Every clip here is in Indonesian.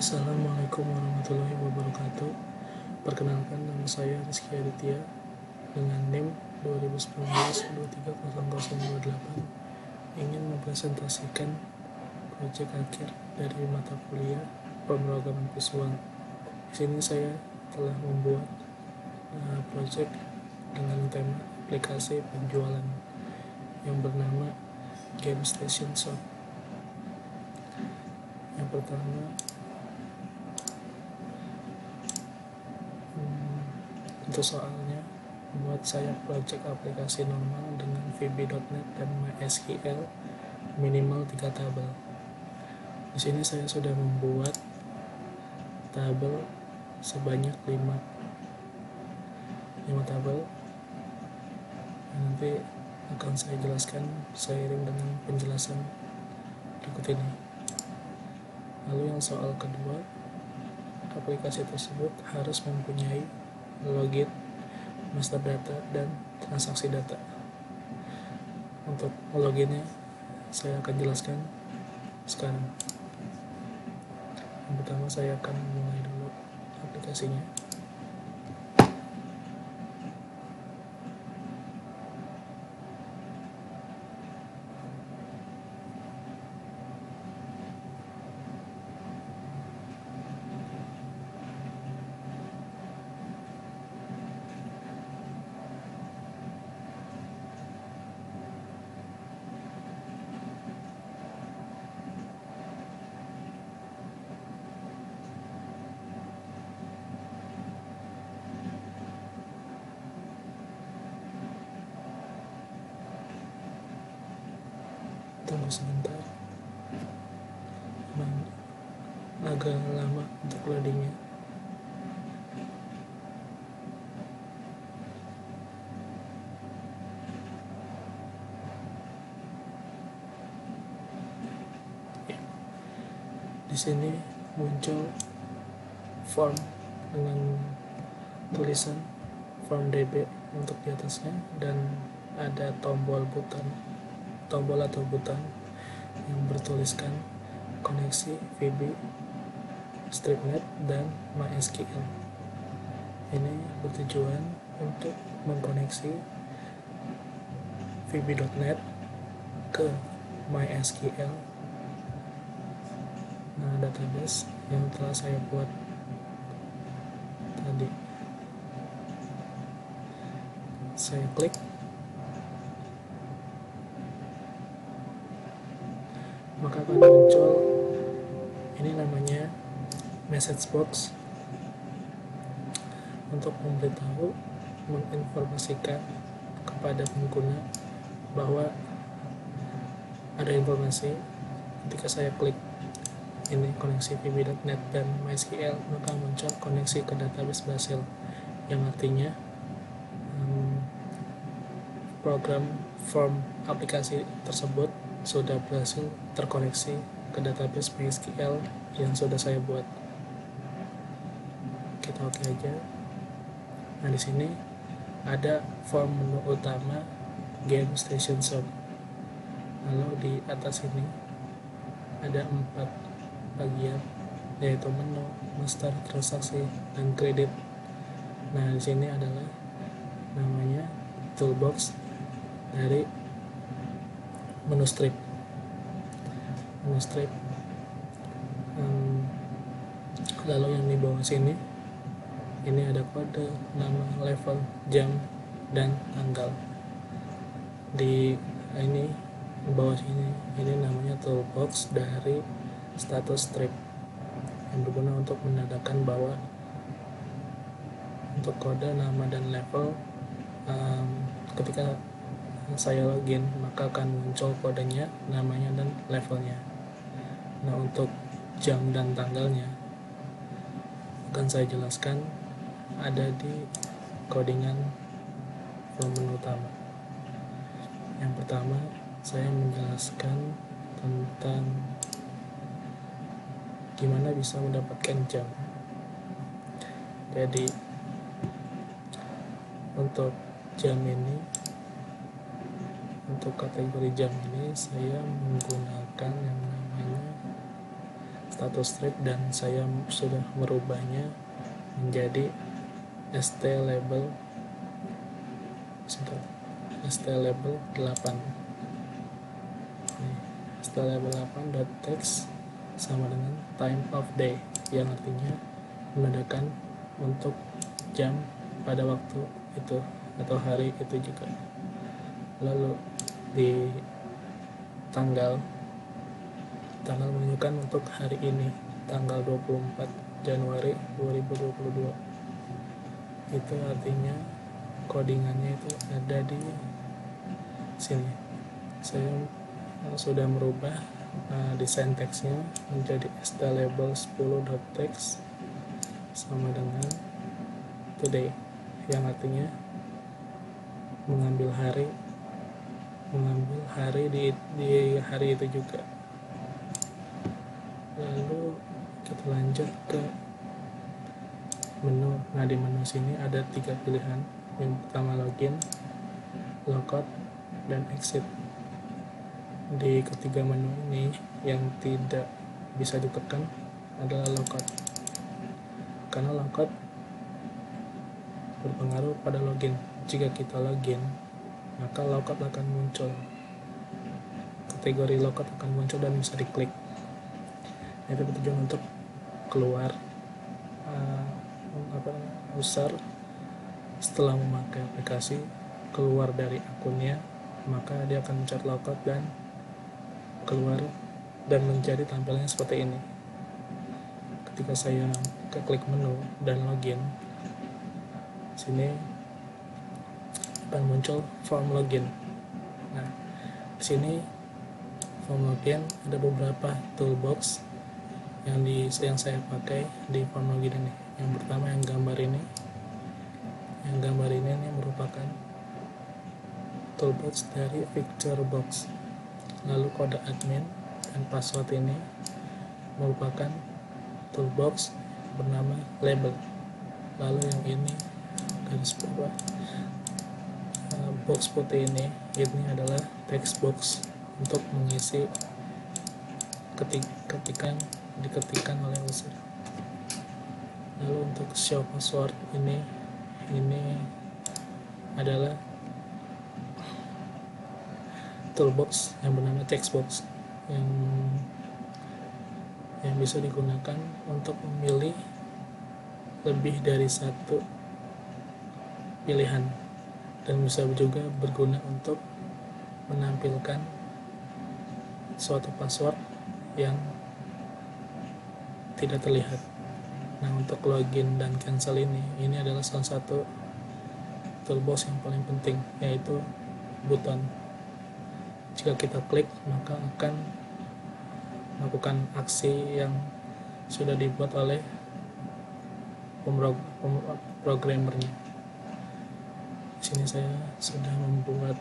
Assalamualaikum warahmatullahi wabarakatuh. Perkenalkan, nama saya Rizky Aditya dengan NIM 2019-230028, ingin mempresentasikan proyek akhir dari mata kuliah pemrograman visual. Di sini saya telah membuat proyek dengan tema aplikasi penjualan yang bernama Game Station Shop. Yang pertama, untuk soalnya, buat saya project aplikasi normal dengan VB.NET dan MySQL minimal 3 tabel. Di sini saya sudah membuat tabel sebanyak 5 tabel. Nanti akan saya jelaskan seiring dengan penjelasan berikut ini. Lalu yang soal kedua, aplikasi tersebut harus mempunyai login, master data, dan transaksi data. Untuk loginnya saya akan jelaskan sekarang. Yang pertama, saya akan mulai dulu aplikasinya. Tunggu sebentar, agak lama untuk loadingnya. Di sini muncul form dengan tulisan form DB untuk di atasnya, dan ada tombol atau button yang bertuliskan koneksi VB, StripNet, dan MySQL. Ini bertujuan untuk mengkoneksi VB.NET ke MySQL, database yang telah saya buat tadi. Saya klik, maka akan muncul ini, namanya message box, untuk memberitahu, menginformasikan kepada pengguna bahwa ada informasi. Ketika saya klik ini koneksi VB.NET dan MySQL, maka muncul koneksi ke database berhasil, yang artinya program form aplikasi tersebut sudah berhasil terkoneksi ke database MySQL yang sudah saya buat. Kita oke aja. Nah, di sini ada form menu utama Game Station Shop. Lalu di atas ini ada 4 bagian, yaitu menu, master, transaksi, dan kredit. Nah, di sini adalah namanya toolbox dari menu strip. Lalu yang di bawah sini, ini ada kode, nama, level, jam, dan tanggal. Di bawah sini, ini namanya toolbox dari status strip, yang berguna untuk menandakan bahwa untuk kode, nama, dan level, ketika saya login maka akan muncul kodenya, namanya, dan levelnya. Nah, untuk jam dan tanggalnya akan saya jelaskan ada di codingan form menu utama. Yang pertama, saya menjelaskan tentang gimana bisa mendapatkan jam. Jadi untuk jam ini, untuk kategori jam ini, saya menggunakan yang namanya status thread dan saya sudah merubahnya menjadi st label 8. st label 8 dot text sama dengan time of day, yang artinya menandakan untuk jam pada waktu itu atau hari itu juga. Lalu di tanggal menunjukkan untuk hari ini, tanggal 24 Januari 2022. Itu artinya codingannya itu ada di sini. Saya sudah merubah desain teksnya menjadi label 10.text sama dengan today, yang artinya mengambil hari di hari itu juga. Lalu kita lanjut ke menu. Nah, di menu sini ada 3 pilihan. Yang pertama login, logout, dan exit. Di ketiga menu ini yang tidak bisa ditekan adalah logout, karena logout berpengaruh pada login. Jika kita login, maka logout akan muncul, kategori logout akan muncul dan bisa diklik. Itu bertujuan untuk keluar user setelah memakai aplikasi, keluar dari akunnya, maka dia akan mencet logout dan keluar dan menjadi tampilannya seperti ini. Ketika saya klik menu dan login, sini akan muncul form login. Nah, di sini form login ada beberapa toolbox yang saya pakai di form login ini. Yang pertama yang gambar ini. Yang gambar ini merupakan toolbox dari picture box. Lalu kode admin dan password ini merupakan toolbox bernama label. Lalu yang ini garis bawah box putih ini adalah text box untuk mengisi ketikan diketikkan oleh user. Lalu untuk show password ini adalah toolbox yang bernama textbox yang bisa digunakan untuk memilih lebih dari satu pilihan, dan bisa juga berguna untuk menampilkan suatu password yang tidak terlihat. Nah, untuk login dan cancel ini adalah salah satu toolbox yang paling penting, yaitu button. Jika kita klik, maka akan melakukan aksi yang sudah dibuat oleh programmernya. Di sini saya sudah membuat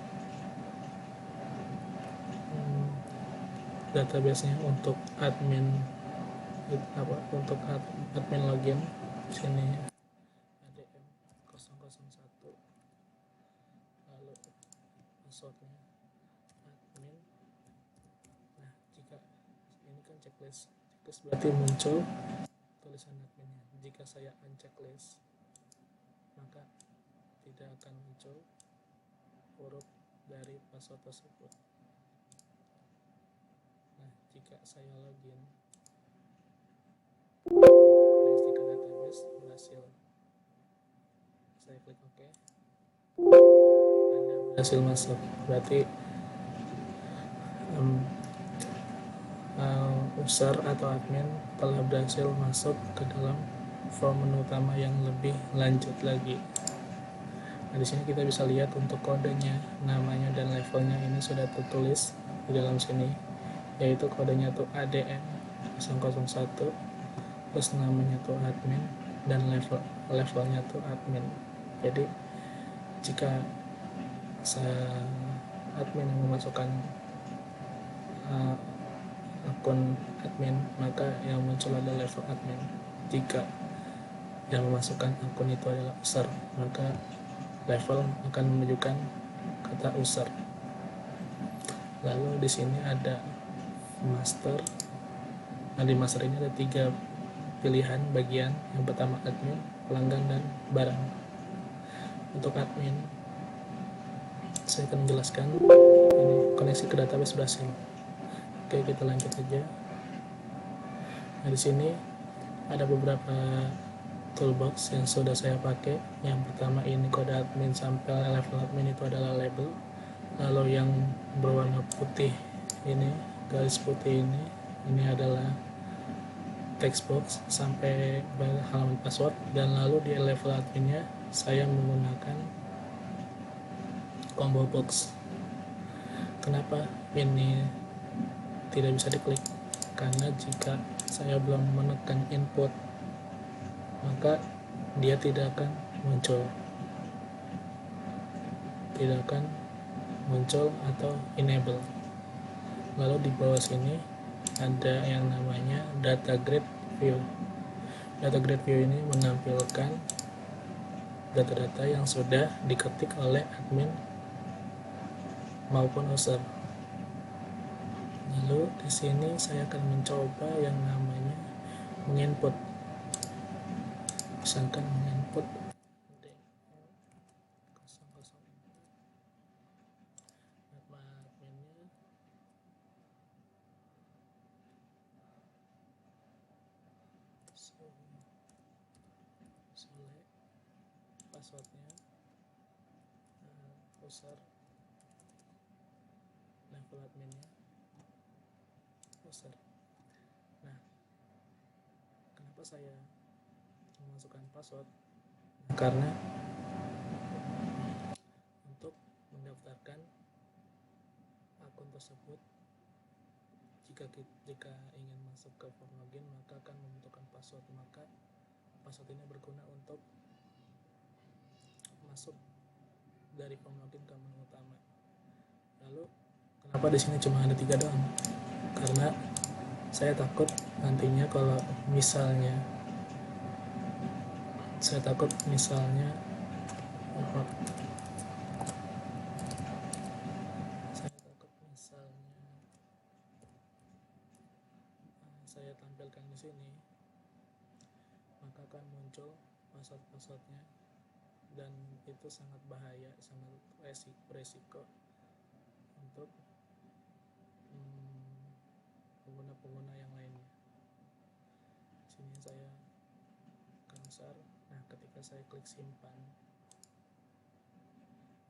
database-nya untuk admin login. Di sini ADM 001, lalu passwordnya admin. Nah, jika ini kan checklist berarti muncul tulisan adminnya. Jika saya unchecklist, maka tidak akan muncul huruf dari password tersebut. Nah, jika saya login, koneksi ke database berhasil. Saya klik OK. Anda berhasil masuk. Berarti user atau admin telah berhasil masuk ke dalam form menu utama yang lebih lanjut lagi. Nah, di sini kita bisa lihat untuk kodenya, namanya dan levelnya ini sudah tertulis di dalam sini, yaitu kodenya tuh ADM 001, terus namanya tuh admin, dan levelnya tuh admin. Jadi jika admin yang memasukkan akun admin, maka yang muncul adalah level admin. Jika yang memasukkan akun itu adalah user, maka level akan menunjukkan kata user. Lalu di sini ada master, Nah, di master ini ada 3 pilihan bagian. Yang pertama admin, pelanggan, dan barang. Untuk admin, saya akan menjelaskan. Ini koneksi ke database berhasil. Oke, kita lanjut aja. Nah, di sini ada beberapa toolbox yang sudah saya pakai. Yang pertama ini kode admin sampai level admin itu adalah label. Lalu yang berwarna putih ini, garis putih ini adalah text box sampai halaman password. Dan lalu di level adminnya saya menggunakan combo box. Kenapa ini tidak bisa diklik? Karena jika saya belum menekan input, maka dia tidak akan muncul atau enable. Lalu di bawah sini ada yang namanya data grid view. Data grid view ini menampilkan data-data yang sudah diketik oleh admin maupun user. Lalu di sini saya akan mencoba yang namanya menginput. Misalkan menginput adminnya select passwordnya user, level adminnya user. Nah, kenapa saya memasukkan password? Karena untuk mendaftarkan akun tersebut, jika ingin masuk ke form login, maka akan membutuhkan password. Maka password ini berguna untuk masuk dari form login ke menu utama. Lalu kenapa di sini cuma ada 3 doang? Karena saya takut nantinya kalau misalnya saya takut misalnya saya tampilkan di sini, maka akan muncul password-passwordnya, dan itu sangat bahaya, sangat resiko untuk pengguna-pengguna yang lainnya. Sini saya cancel. Nah, ketika saya klik simpan,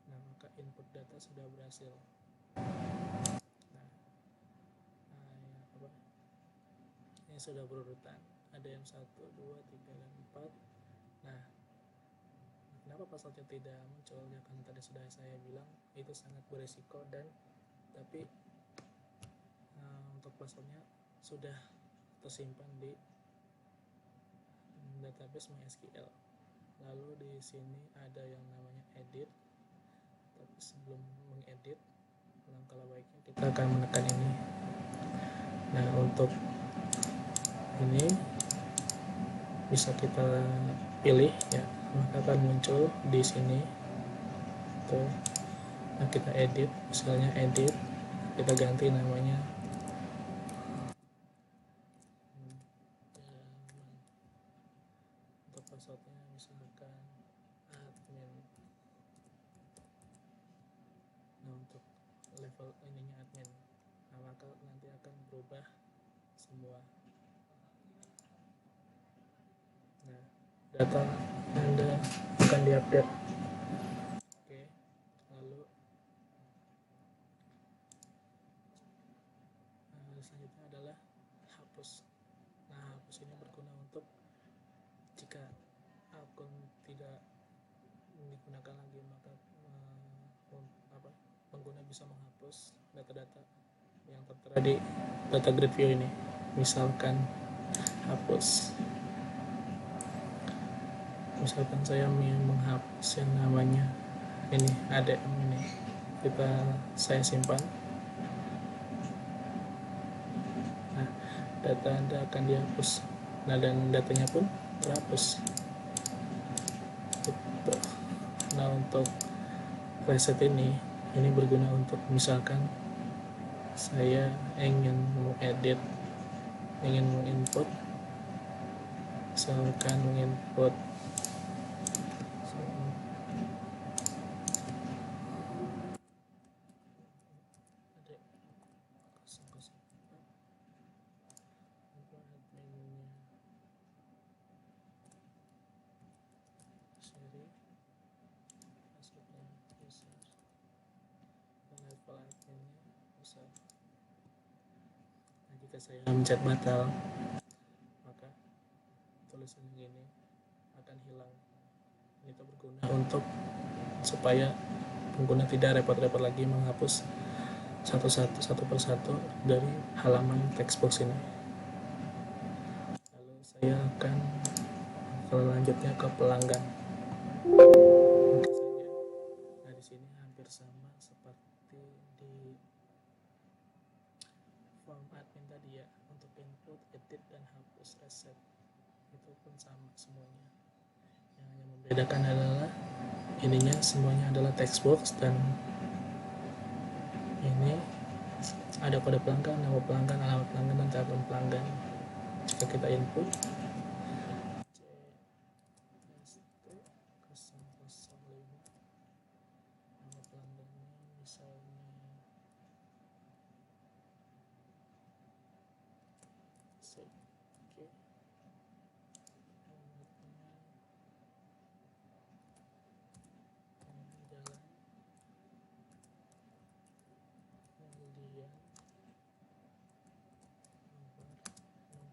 nah maka input data sudah berhasil. Ini sudah berurutan, ada yang 1, 2, 3, dan 4. Nah, kenapa passwordnya tidak muncul? Ya kan tadi sudah saya bilang itu sangat berisiko, dan tapi untuk passwordnya sudah tersimpan di database MySQL. Lalu di sini ada yang namanya edit. Tapi sebelum mengedit, langkah baiknya kita akan menekan ini. Nah, untuk ini bisa kita pilih ya, maka akan muncul di sini tuh. Nah, kita edit, misalnya edit, kita ganti namanya untuk passwordnya misalkan admin. Nah, untuk level ininya admin. Nah, maka nanti akan berubah semua. Nah, data Anda akan diupdate. Oke, lalu selanjutnya adalah hapus. Nah, hapus ini berguna untuk jika akun tidak digunakan lagi, maka pengguna bisa menghapus data-data yang tertera di data grid view ini. Misalkan misalkan saya menghapus yang namanya ini ADM ini, saya simpan. Nah, data Anda akan dihapus. Nah, dan datanya pun terhapus. Nah, untuk reset ini berguna untuk misalkan saya ingin mengedit ingin menginput, misalkan menginput jika saya mencet batal, maka tulisan ini akan hilang. Ini berguna untuk supaya pengguna tidak repot-repot lagi menghapus satu persatu dari halaman textbox ini. Lalu saya akan selanjutnya ke pelanggan. Nah, di sini hampir sama seperti di form admin tadi ya, untuk input, edit, dan hapus reset itu pun sama semuanya. Yang hanya membedakan adalah ininya semuanya adalah textbox, dan ini ada kode pelanggan, nama pelanggan, alamat pelanggan, dan telepon pelanggan. Jika kita input CST005, nama pelanggannya misalnya CK, jalan,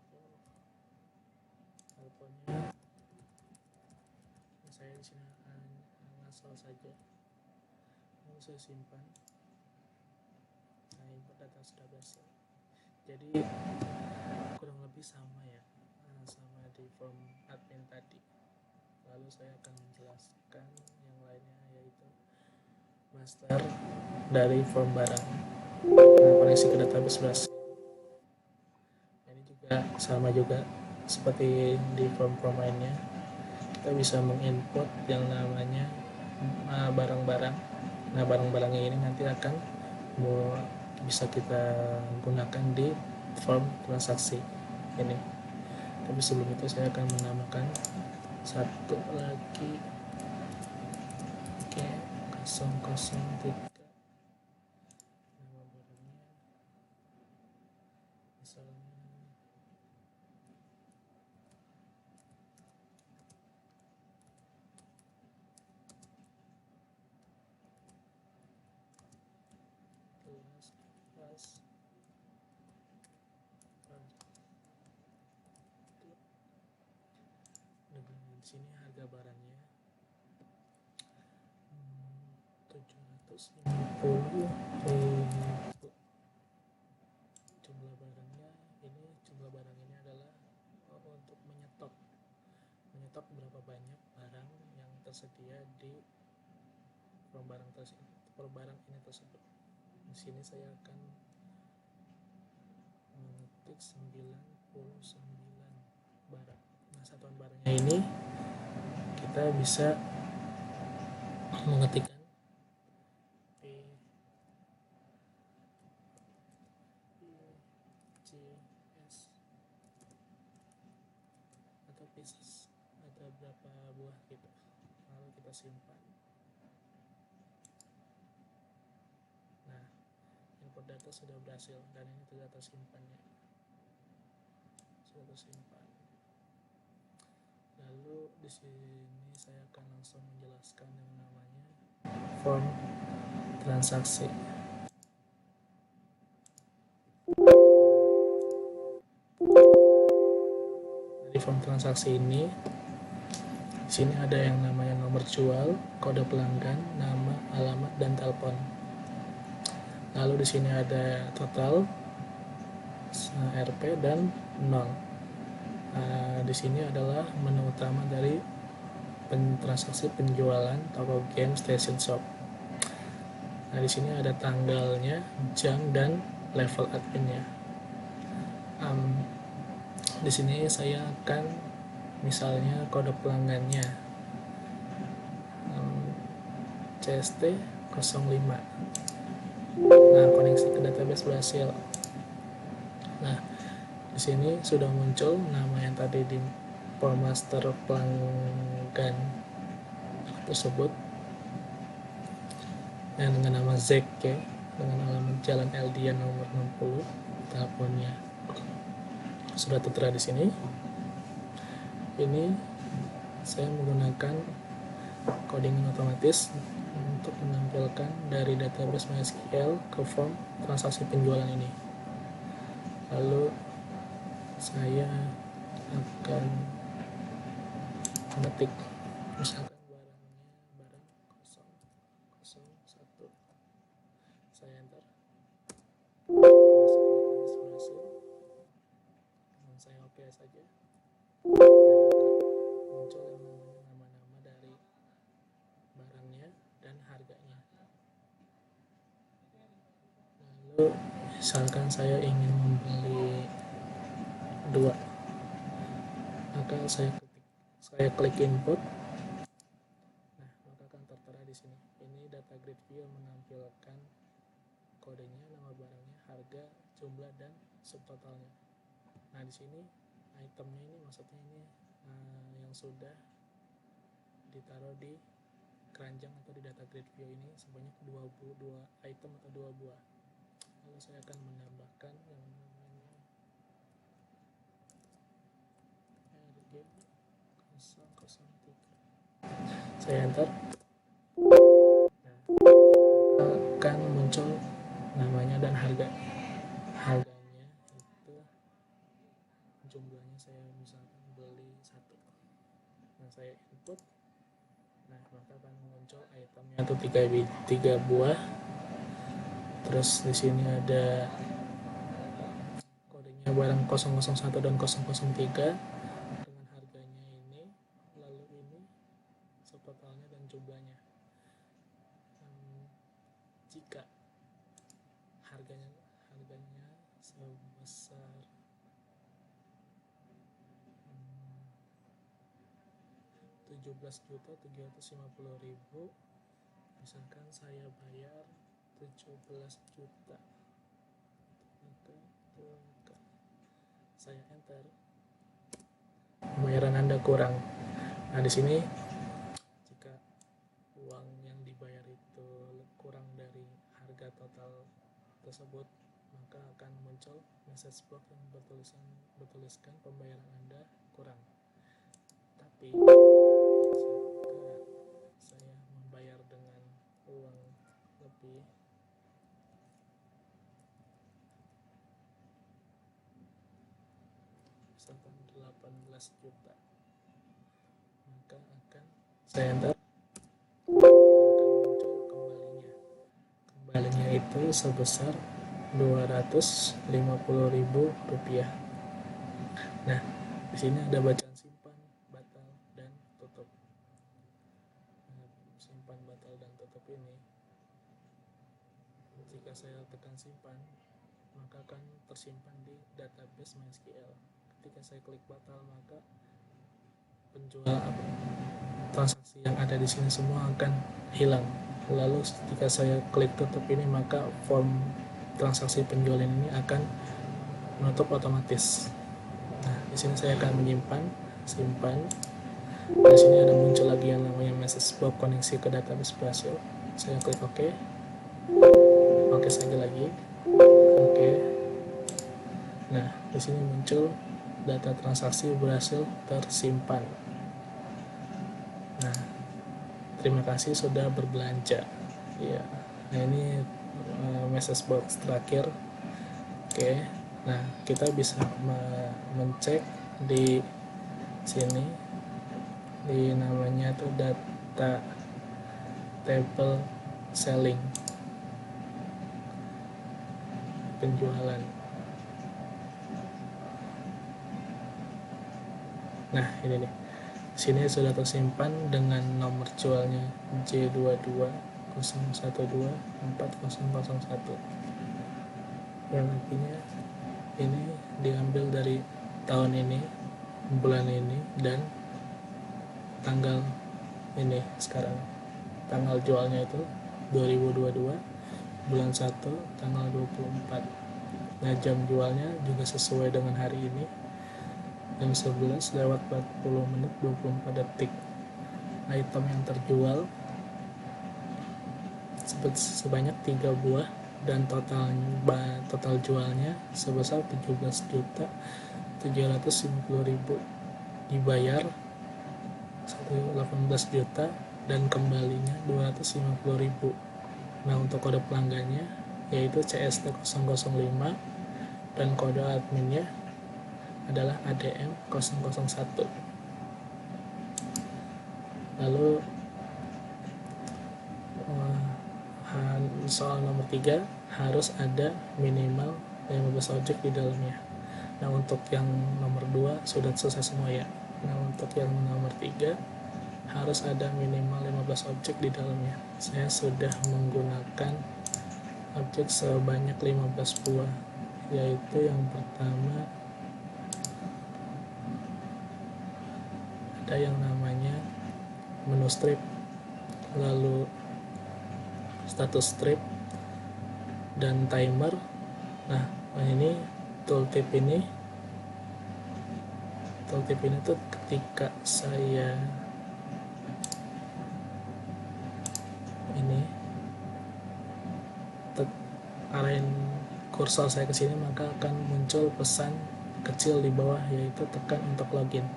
kemudian teleponnya. Saya di sini ngasal saja, lalu saya simpan. Nah, input data sudah berhasil. Jadi kurang lebih sama ya, sama di form admin tadi. Lalu saya akan menjelaskan yang lainnya, yaitu master dari form barang. Nah, koneksi ke database berhasil. Ini juga sama juga seperti di form-form lainnya, kita bisa menginput yang namanya barang-barang. Nah, barang-barangnya ini nanti akan bisa kita gunakan di form transaksi ini. Tapi sebelum itu saya akan menamakan satu lagi, oke, 003. Nama barangnya misalnya gelas. Di sini harga barangnya 750.000. Jumlah barangnya ini, jumlah barang ini adalah untuk menyetok berapa banyak barang yang tersedia di barang ini tersebut. Di sini saya akan mengetik 99 barang. Nah, satuan barangnya ini kita bisa mengetikkan PCS atau pieces, ada berapa buah gitu, lalu kita simpan. Nah, input data sudah berhasil dan ini sudah tersimpannya, sudah tersimpan. Lalu di sini saya akan langsung menjelaskan yang namanya form transaksi. Dari form transaksi ini, di sini ada yang namanya nomor jual, kode pelanggan, nama, alamat, dan telepon. Lalu di sini ada total, RP, dan 0. Di sini adalah menu utama dari transaksi penjualan toko game Station Shop. Nah, di sini ada tanggalnya, jam, dan level adminnya. Di sini saya akan misalnya kode pelanggannya CST 05. Nah, koneksi ke database berhasil. Nah, Di sini sudah muncul nama yang tadi di formaster pelanggan tersebut yang dengan nama Zack ya, dengan alamat Jalan Eldian nomor 60, teleponnya sudah tertera di sini. Ini saya menggunakan coding otomatis untuk menampilkan dari database MySQL ke form transaksi penjualan ini. Lalu saya akan mengetik misalkan barang 001, saya enter, berhasil, dan saya oke saja. Muncul yang namanya nama-nama dari barangnya dan harganya. Lalu misalkan saya ingin membeli 2, maka saya klik input. Nah, maka akan tertera di sini. Ini data grid view menampilkan kodenya, nama barangnya, harga, jumlah, dan subtotalnya. Nah, di sini itemnya ini maksudnya ini yang sudah ditaruh di keranjang atau di data grid view ini sebanyak 2 item atau 2 buah. Lalu saya akan menambahkan yang namanya RG 003. Saya enter. Nah, akan muncul namanya dan harganya itu, jumlahnya saya misalkan beli 1. Nah, saya input. Nah, maka akan muncul itemnya itu 3 buah. Terus di sini ada kodenya barang 001 dan 003 dengan harganya ini, lalu ini subtotalnya dan jumlahnya. Jika harganya sebesar 17.750.000, misalkan saya bayar 17 juta, maka saya enter, pembayaran Anda kurang. Nah, di sini jika uang yang dibayar itu kurang dari harga total tersebut, maka akan muncul message box yang bertuliskan pembayaran Anda kurang. Tapi jika saya membayar dengan uang lebih, misalkan 18 juta, maka akan saya enter, akan muncul kembalinya itu sebesar 250.000 rupiah. Nah, di sini ada bacaan simpan, batal, dan tutup. Nah, simpan, batal, dan tutup ini, jika saya tekan simpan, maka akan tersimpan di database MySQL. Ketika saya klik batal, maka transaksi yang ada di sini semua akan hilang. Lalu ketika saya klik tutup ini, maka form transaksi penjualan ini akan menutup otomatis. Nah, di sini saya akan menyimpan, simpan. Di sini ada muncul lagi yang namanya message box koneksi ke database berhasil. Saya klik OK. Oke saja lagi. Oke. Nah, di sini muncul data transaksi berhasil tersimpan. Nah, terima kasih sudah berbelanja. Ya. Nah, ini message box terakhir. Oke. Nah, kita bisa mencek di sini, di namanya tuh data table selling, penjualan. Nah, ini nih. Sini sudah tersimpan dengan nomor jualnya J2201240001. Yang artinya ini diambil dari tahun ini, bulan ini, dan tanggal ini sekarang. Tanggal jualnya itu 2022 bulan 1 tanggal 24. Nah, jam jualnya juga sesuai dengan hari ini, jam 11 lewat 40 menit 24 detik. Item yang terjual sebanyak 3 buah dan total jualnya sebesar 17.750.000, dibayar 18 juta dan kembalinya 250.000. Nah, untuk kode pelanggannya yaitu CST 005 dan kode adminnya adalah ADM 001. Lalu soal nomor 3, harus ada minimal 15 objek di dalamnya. Nah, untuk yang nomor 2 sudah selesai semua ya. Nah, untuk yang nomor 3 harus ada minimal 15 objek di dalamnya. Saya sudah menggunakan objek sebanyak 15 buah, yaitu yang pertama ada yang namanya menu strip, lalu status strip, dan timer. Nah, ini tooltip ini tuh ketika saya ini arahin kursor saya ke sini, maka akan muncul pesan kecil di bawah, yaitu tekan untuk login.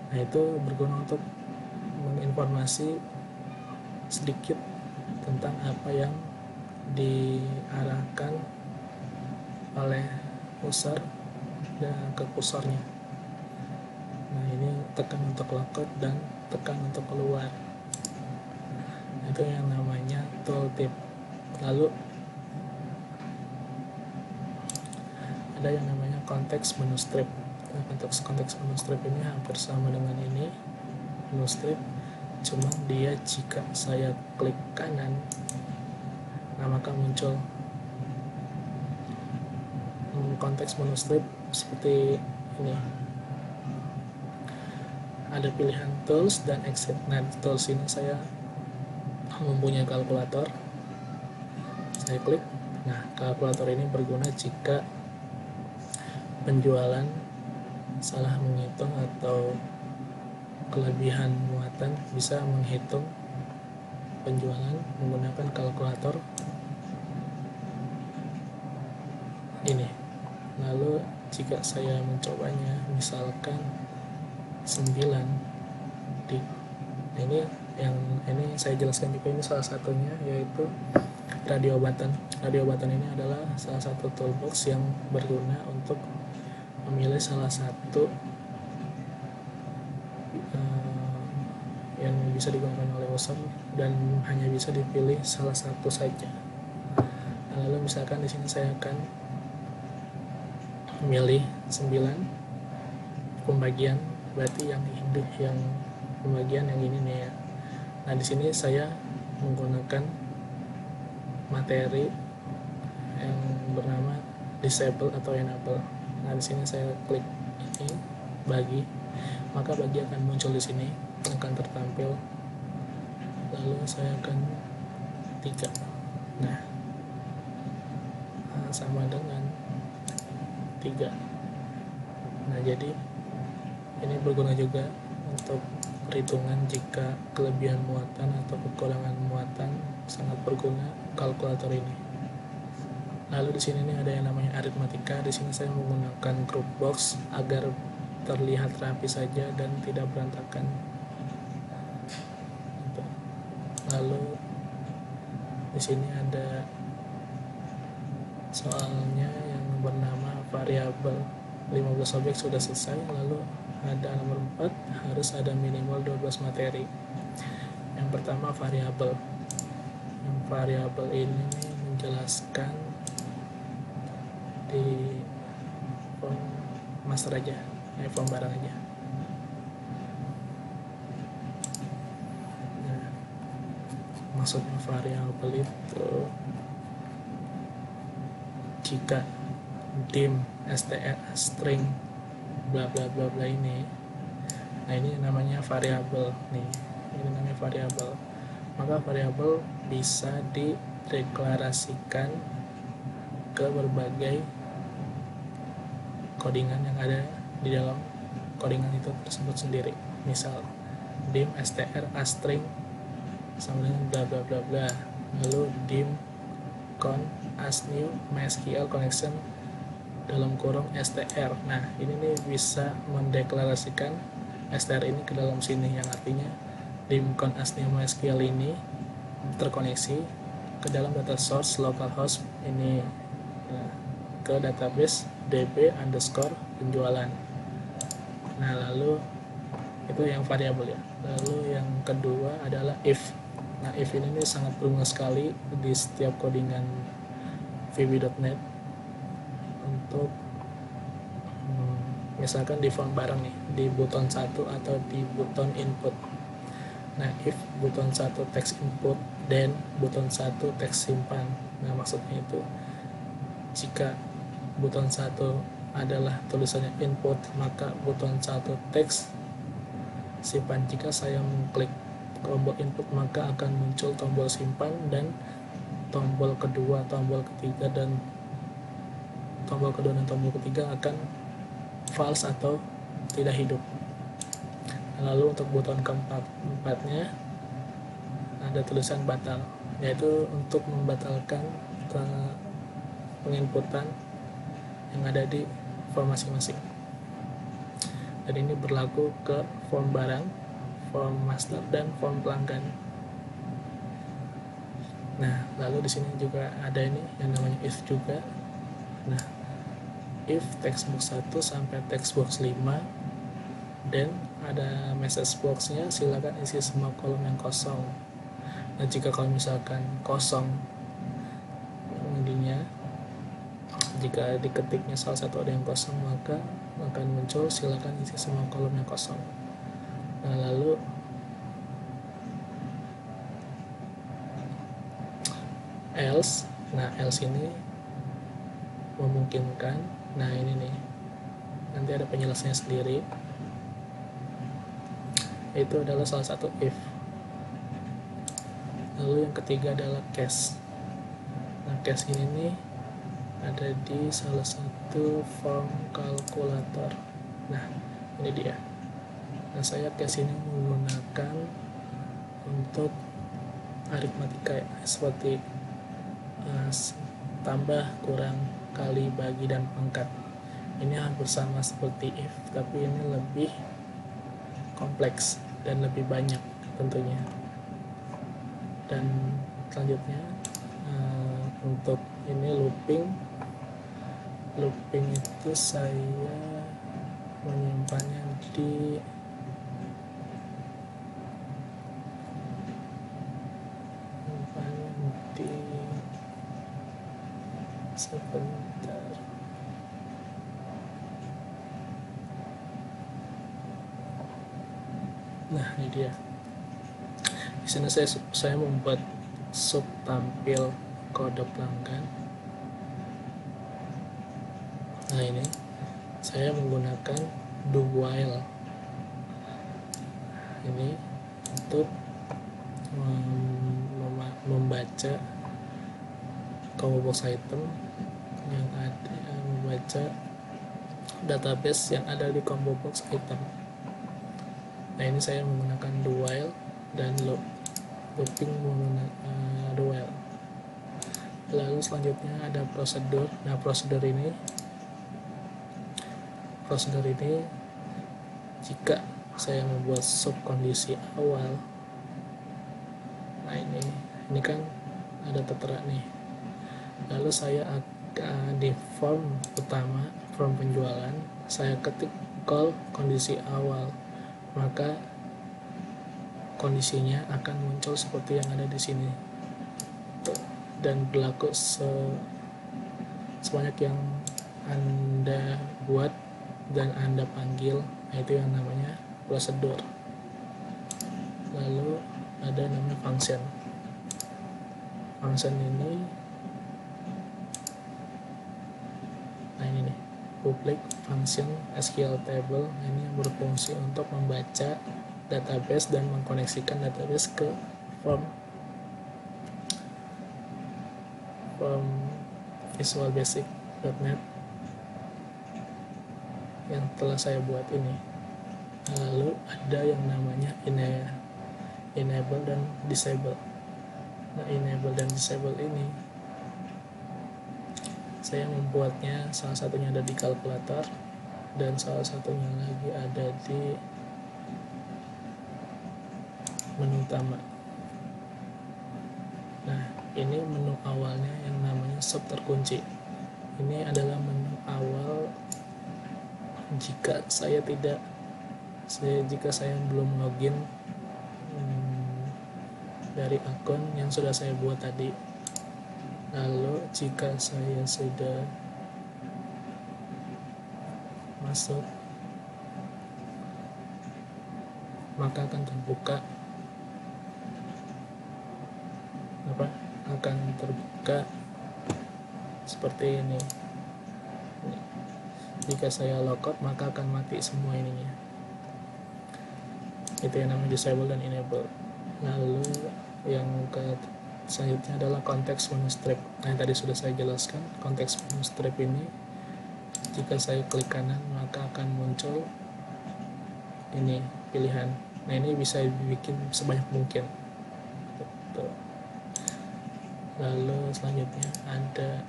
Nah, itu berguna untuk menginformasi sedikit tentang apa yang diarahkan oleh user dan ke kursornya. Nah, ini tekan untuk logout dan tekan untuk keluar. Itu yang namanya tooltip. Lalu ada yang namanya konteks menu strip. Nah, konteks menu strip ini hampir sama dengan ini, menu strip, cuma dia jika saya klik kanan, nah maka muncul konteks menu strip seperti ini. Ada pilihan tools dan exit. Nah, tools ini saya mempunyai kalkulator, saya klik. Nah, kalkulator ini berguna jika penjualan salah menghitung atau kelebihan muatan, bisa menghitung penjualan menggunakan kalkulator ini. Lalu jika saya mencobanya, misalkan 9 di ini saya jelaskan juga, ini salah satunya yaitu radio button. Radio button ini adalah salah satu toolbox yang berguna untuk memilih salah satu yang bisa digunakan oleh user dan hanya bisa dipilih salah satu saja. Nah, lalu misalkan di sini saya akan memilih 9 pembagian, berarti yang pembagian yang ini nih ya. Nah, di sini saya menggunakan materi yang bernama disable atau enable. Nah, di sini saya klik ini bagi, maka bagi akan muncul di sini, akan tertampil. Lalu saya akan 3. Nah, sama dengan 3. Nah, jadi ini berguna juga untuk perhitungan jika kelebihan muatan atau kekurangan muatan, sangat berguna kalkulator ini. Lalu di sini nih ada yang namanya aritmatika. Di sini saya menggunakan group box agar terlihat rapi saja dan tidak berantakan. Lalu di sini ada soalnya yang bernama variabel. 15 objek sudah selesai. Lalu ada nomor 4, harus ada minimal 12 materi. Yang pertama variabel. Yang variabel ini menjelaskan di form master aja, form barang aja. Nah, maksudnya variabel itu jika dim str string bla bla bla bla ini, nah ini namanya variabel nih, ini namanya variabel. Maka variabel bisa dideklarasikan ke berbagai codingan yang ada di dalam codingan itu tersebut sendiri. Misal dim str astring sama dengan bla bla bla bla, lalu dim con as new MySQL connection dalam kurung str. Nah, ini nih bisa mendeklarasikan str ini ke dalam sini, yang artinya dim con as new MySQL ini terkoneksi ke dalam data source localhost ini, ke database db underscore penjualan. Nah, lalu itu yang variabel ya. Lalu yang kedua adalah if. Nah, if ini nih sangat berguna sekali di setiap codingan VB.NET untuk misalkan di form barang nih, di button 1 atau di button input. Nah, if button 1 text input dan button 1 text simpan. Nah, maksudnya itu jika button 1 adalah tulisannya input, maka button 1 text simpan. Jika saya mengklik tombol input, maka akan muncul tombol simpan, dan tombol kedua, tombol ketiga, dan tombol ketiga akan false atau tidak hidup. Lalu untuk button keempatnya ada tulisan batal, yaitu untuk membatalkan penginputan yang ada di form masing-masing. Dan ini berlaku ke form barang, form master, dan form pelanggan. Nah, lalu di sini juga ada ini yang namanya if juga. Nah, if textbox 1 sampai textbox 5, dan ada message box-nya, silakan isi semua kolom yang kosong. Nah, jika kalau misalkan kosong pengundinya, jika diketiknya salah satu ada yang kosong, maka akan muncul silakan isi semua kolom yang kosong. Nah, lalu else. Nah, else ini memungkinkan. Nah, ini nih, nanti ada penjelasannya sendiri. Itu adalah salah satu if. Lalu yang ketiga adalah case. Nah, case ini nih ada di salah satu form kalkulator. Nah, ini dia. Nah, saya case ini menggunakan untuk aritmatika ya, seperti tambah, kurang, kali, bagi, dan pangkat. Ini hampir sama seperti if, tapi ini lebih kompleks dan lebih banyak tentunya. Dan selanjutnya untuk ini looping itu saya menyimpannya di sebentar. Nah, ini dia. Di sini saya membuat sub tampil kode pelanggan. Nah, ini saya menggunakan do while ini untuk membaca combo box item yang ada, membaca database yang ada di combo box item. Nah, ini saya menggunakan do while dan looping menggunakan do while. Lalu selanjutnya ada prosedur. Nah, prosedur ini jika saya membuat sub kondisi awal. Nah, ini kan ada tertera nih. Lalu saya akan di form utama, form penjualan, saya ketik call kondisi awal, maka kondisinya akan muncul seperti yang ada di sini dan berlaku sebanyak yang Anda buat dan Anda panggil. Nah, itu yang namanya prosedur. Lalu ada namanya function. Function ini, nah ini nih, public function SQL table. Ini yang berfungsi untuk membaca database dan mengkoneksikan database ke form Visual Basic.NET. yang telah saya buat ini. Lalu ada yang namanya enable dan disable. Nah, enable dan disable ini saya membuatnya, salah satunya ada di kalkulator dan salah satunya lagi ada di menu utama. Nah, ini menu awalnya yang namanya sub terkunci. Ini adalah menu awal jika saya belum login dari akun yang sudah saya buat tadi. Lalu jika saya sudah masuk, maka akan terbuka seperti ini. Jika saya logout, maka akan mati semua ininya. Itu yang namanya disable dan enable. Lalu yang selanjutnya adalah konteks menu strip. Nah, yang tadi sudah saya jelaskan, konteks menu strip ini jika saya klik kanan maka akan muncul ini pilihan. Nah, ini bisa dibikin sebanyak mungkin. Lalu selanjutnya ada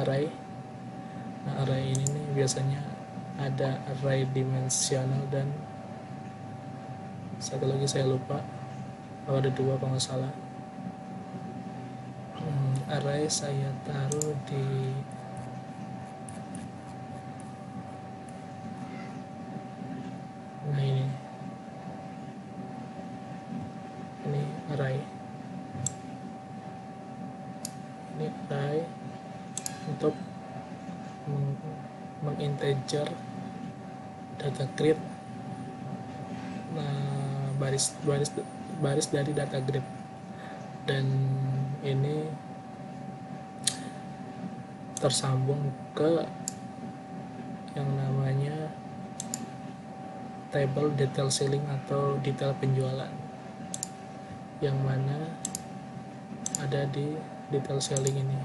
array. Nah, array ini nih biasanya ada array dimensional dan satu lagi saya lupa, ada dua kalau nggak salah. Array saya taruh di ini array. Ini array untuk menginteger data grid, baris dari data grid, dan ini tersambung ke yang namanya table detail selling atau detail penjualan, yang mana ada di detail selling ini.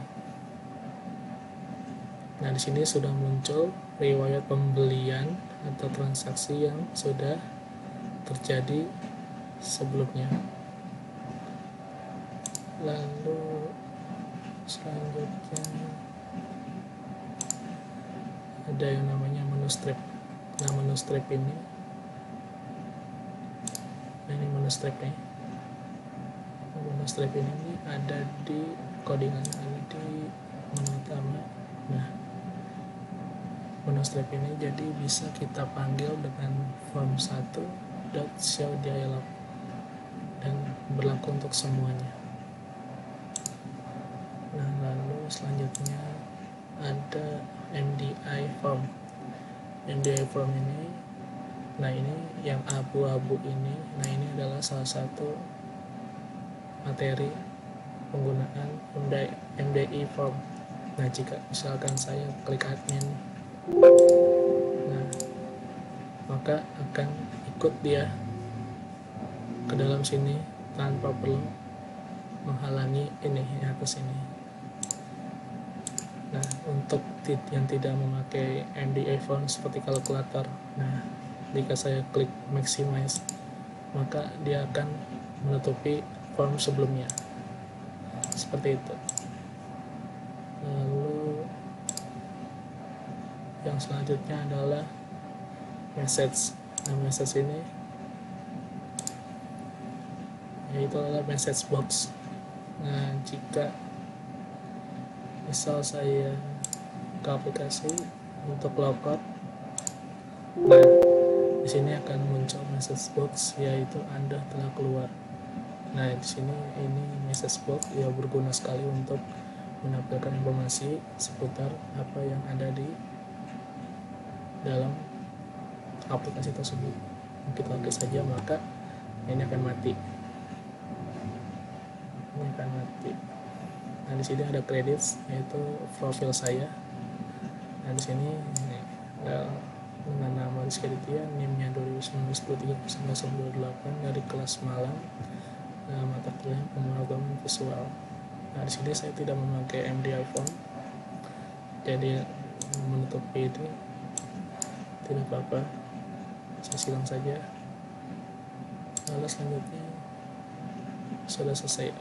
Nah, di sini sudah muncul riwayat pembelian atau transaksi yang sudah terjadi sebelumnya. Lalu selanjutnya ada yang namanya menu strip. Nah, menu strip ini, menu strip nih. Menu strip ini ada di codingan, ada di menu utama. Nah, menu strip ini jadi bisa kita panggil dengan form1.show dialog dan berlaku untuk semuanya. Nah, lalu selanjutnya ada MDI form. MDI form ini, nah ini yang abu-abu ini, nah ini adalah salah satu materi penggunaan MDI form. Nah, jika misalkan saya klik admin, nah maka akan ikut dia ke dalam sini tanpa perlu menghalangi ini atas ini. Nah, untuk yang tidak memakai MDI form seperti kalkulator, nah jika saya klik maximize, maka dia akan menutupi form sebelumnya seperti itu. Lalu yang selanjutnya adalah message. Nah, message ini yaitu adalah message box. Nah, jika misal saya ke aplikasi untuk logout, nah di sini akan muncul message box, yaitu Anda telah keluar. Nah, di sini ini message box ya berguna sekali untuk menampilkan informasi seputar apa yang ada di dalam aplikasi tersebut. Kita oke saja, maka ini akan mati. Nah, di sini ada credits, yaitu profil saya. Nah, di sini dengan nama Rizky Aditya, NIM-nya 2019-23-19-28 dari kelas malam, mata kuliah pemrograman visual. Nah, di sini saya tidak memakai MDI form, jadi menutupi itu. tidak apa-apa, saya silang saja. Lalu selanjutnya sudah selesai.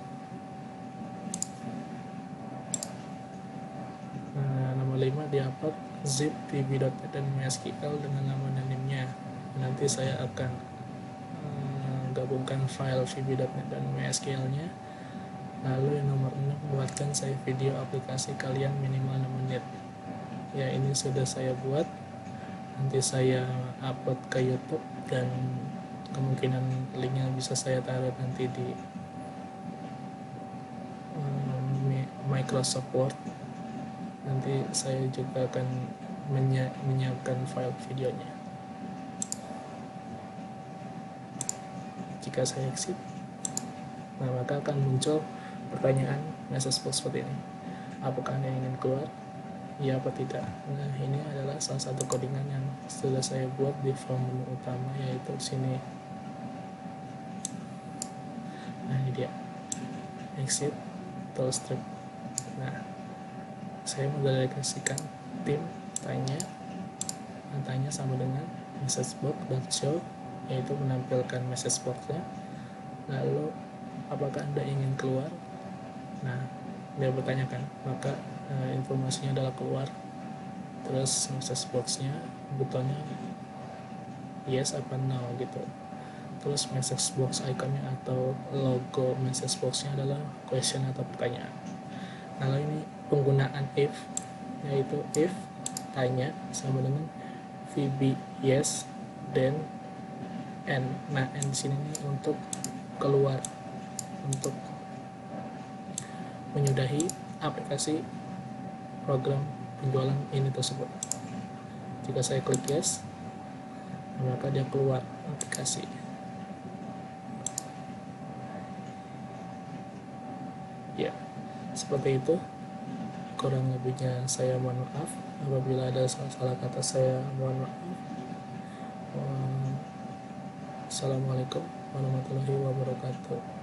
Nah, nomor 5 di-upload zip vb.net dan MySQL dengan nama dan NIM-nya. Nanti saya akan gabungkan file vb.net dan MySQL-nya. Lalu yang nomor 6, buatkan saya video aplikasi kalian minimal 6 menit. Ya, ini sudah saya buat. Nanti saya upload ke YouTube dan kemungkinan linknya bisa saya taruh nanti di Microsoft Word. Nanti saya juga akan menyiapkan file videonya. Jika saya exit, nah maka akan muncul pertanyaan message box seperti ini. Apakah Anda ingin keluar? Ya apa tidak? Nah, ini adalah salah satu codingan yang sudah saya buat di form menu utama, yaitu sini. Nah, ini dia. Exit, terus strip. Nah, saya mendelegasikan tim tanya sama dengan message box.show, yaitu menampilkan message box-nya. Lalu, apakah Anda ingin keluar? Nah, dia bertanyakan, maka informasinya adalah keluar. Terus message box-nya butonnya yes apa no gitu. Terus message box ikonnya atau logo message box-nya adalah question atau pertanyaan. Nah, lalu ini penggunaan if, yaitu if tanya sama dengan VB yes then and. Nah, and di sini untuk keluar, untuk menyudahi aplikasi program penjualan ini tersebut. Jika saya klik yes, maka dia keluar aplikasi. Ya, seperti itu. Kurang lebihnya saya mohon maaf. Apabila ada salah kata saya mohon maaf. Assalamualaikum warahmatullahi wabarakatuh.